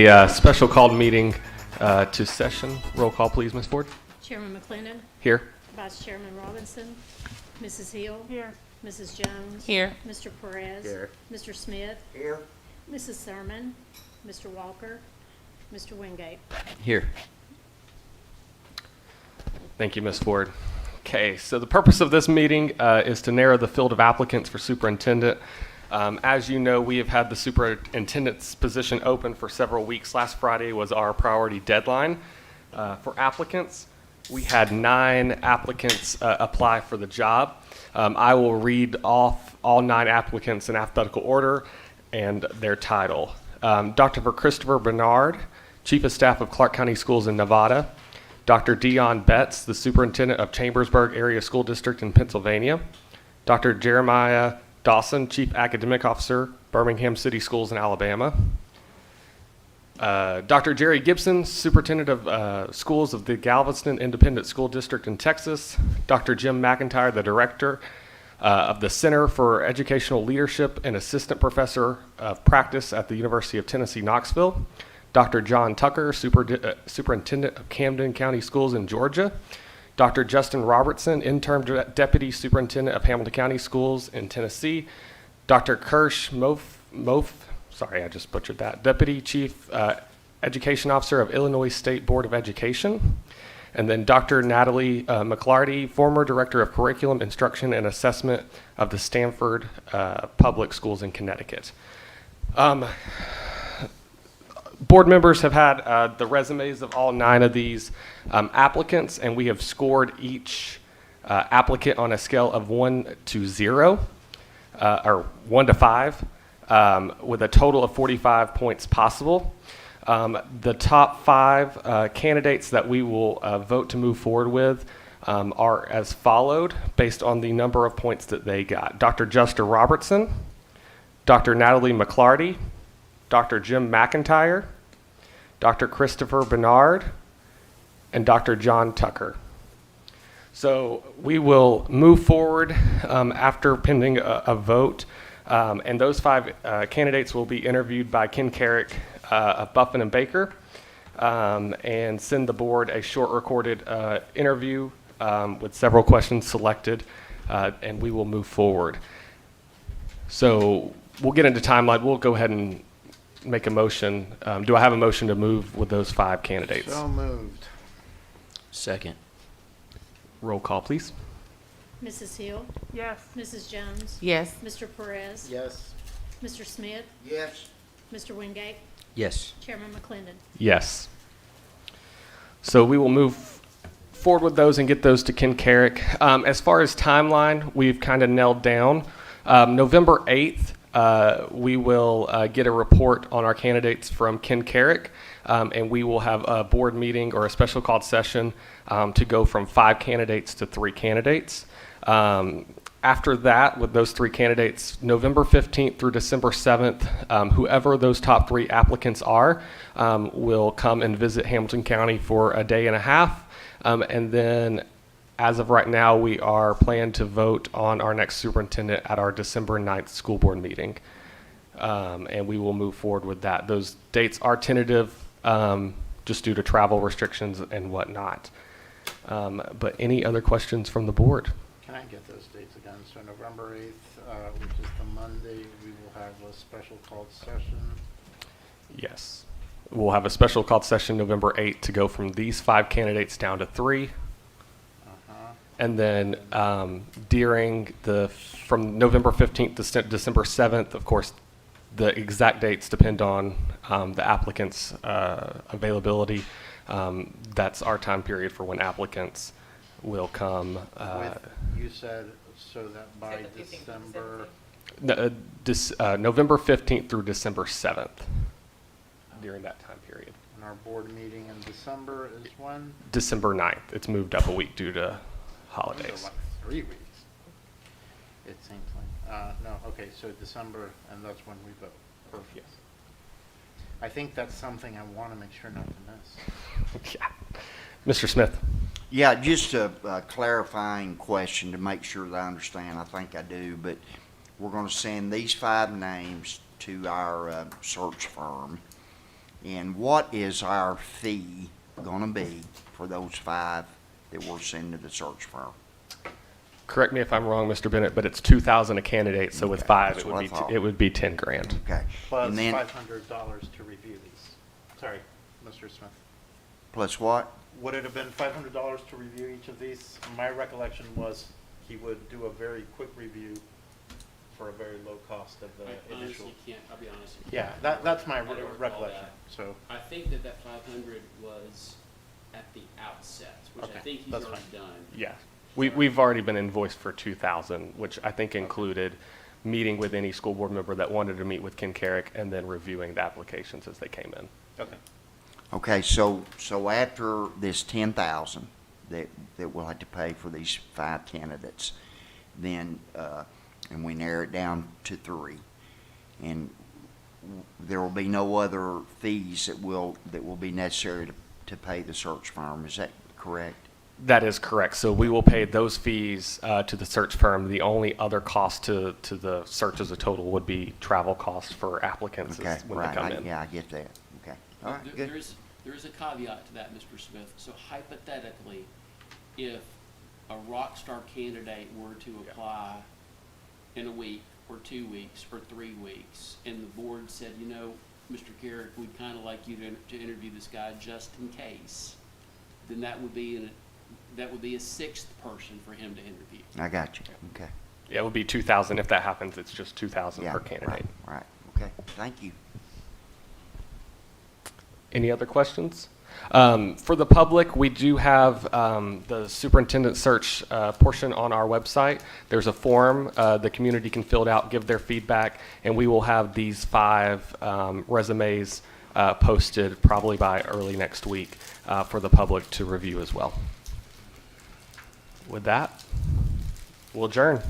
A special called meeting to session. Roll call, please, Ms. Ford. Chairman McClendon, Here. Vice Chairman Robinson, Mrs. Hill. Here. Mrs. Jones. Here. Mr. Perez. Here. Mr. Smith. Here. Mrs. Thurman. Mr. Walker. Mr. Wingate. Here. Thank you, Ms. Ford. Okay, so the purpose of this meeting is to narrow the field of applicants for superintendent. As you know, we have had the superintendent's position open for several weeks. Last Friday was our priority deadline for applicants. We had 9 applicants apply for the job. I will read off all 9 applicants in alphabetical order and their title. Dr. Christopher Bernard, Chief of Staff of Clark County Schools in Nevada. Dr. Dion Betts, the Superintendent of Chambersburg Area School District in Pennsylvania. Dr. Jeremiah Dawson, Chief Academic Officer, Birmingham City Schools in Alabama. Dr. Jerry Gibson, Superintendent of Schools of the Galveston Independent School District in Texas. Dr. Jim McIntyre, the Director of the Center for Educational Leadership and Assistant Professor of Practice at the University of Tennessee, Knoxville. Dr. John Tucker, Superintendent of Camden County Schools in Georgia. Dr. Justin Robertson, Interim Deputy Superintendent of Hamilton County Schools in Tennessee. Dr. Kirsch sorry, I just butchered that. Deputy Chief Education Officer of Illinois State Board of Education. And then Dr. Natalie McClarty, former Director of Curriculum, Instruction, and Assessment of the Stanford Public Schools in Connecticut. Board members have had the resumes of all 9 of these applicants, and we have scored each applicant on a scale of 1 to 0, or 1 to 5, with a total of 45 points possible. The top 5 candidates that we will vote to move forward with are as followed, based on the number of points that they got. Dr. Justin Robertson, Dr. Natalie McClarty, Dr. Jim McIntyre, Dr. Christopher Bernard, and Dr. John Tucker. So we will move forward after pending a vote, and those 5 candidates will be interviewed by Ken Carrick of Buffin and Baker, and send the board a short recorded interview with several questions selected, and we will move forward. So we'll get into timeline. We'll go ahead and make a motion. Do I have a motion to move with those 5 candidates? So moved. Second. Roll call, please. Mrs. Hill. Yes. Mrs. Jones. Yes. Mr. Perez. Yes. Mr. Smith. Yes. Mr. Wingate. Yes. Chairman McClendon. Yes. So we will move forward with those and get those to Ken Carrick. As far as timeline, we've kind of nailed down. November 8th, we will get a report on our candidates from Ken Carrick, and we will have a board meeting or a special called session to go from 5 candidates to 3 candidates. After that, with those 3 candidates, November 15th through December 7th, whoever those top 3 applicants are will come and visit Hamilton County for a day and a half. And then as of right now, we are planned to vote on our next superintendent at our December 9th school board meeting. And we will move forward with that. Those dates are tentative just due to travel restrictions and whatnot. But any other questions from the board? Can I get those dates again? So November 8th, which is the Monday, we will have a special called session. Yes. We'll have a special called session November 8th to go from these 5 candidates down to 3. And then from November 15th to December 7th, of course, the exact dates depend on the applicant's availability. That's our time period for when applicants will come. You said so that by December. November 15th through December 7th during that time period. And our board meeting in December is when? December 9th. It's moved up a week due to holidays. So like 3 weeks. It seems like. No, okay, so December, and that's when we vote. Perfect. Yes. I think that's something I want to make sure not to miss. Yeah. Mr. Smith. Yeah, just a clarifying question to make sure that I understand. I think I do, but we're going to send these 5 names to our search firm, And what is our fee gonna be for those 5 that we're sending to the search firm? Correct me if I'm wrong, Mr. Bennett, but it's 2,000 a candidate, so with Okay, 5, that's it what I would be, thought. it would be 10 grand. Okay. Plus And then, $500 to review these. Sorry, Mr. Smith. plus what? Would it have been $500 to review each of these? My recollection was he would do a very quick review for a very low cost of the I initial. honestly can't, I'll be honest with you. Yeah, that's my I don't recall recollection, that. so. I think that 500 was at the outset, which I Okay, think he's that's already fine. done. Yeah. We've already been invoiced for 2,000, which I think included meeting with any school board member that wanted to meet with Ken Carrick and then reviewing the applications as they came in. Okay. Okay, so after this 10,000 that we'll have to pay for these 5 candidates, then, and we narrow it down to 3, and there will be no other fees that will be necessary to pay the search firm, is that correct? That is correct. So we will pay those fees to the search firm. The only other cost to the search as a total would be travel costs for applicants Okay, when right, they come in. yeah, I get that, okay, all right, There good. there is a caveat to that, Mr. Smith. So hypothetically, if a rock star candidate were to apply in a week or 2 weeks or 3 weeks, and the board said, you know, Mr. Carrick, we'd kind of like you to interview this guy just in case, then that would be a 6th person for him to interview. I got you, okay. Yeah, it would be 2,000. If that happens, it's just 2,000 Yeah, per candidate. Right, okay, thank you. Any other questions? For the public, we do have the superintendent search portion on our website. There's a form the community can fill out, give their feedback, and we will have these 5 resumes posted probably by early next week for the public to review as well. With that, we'll adjourn.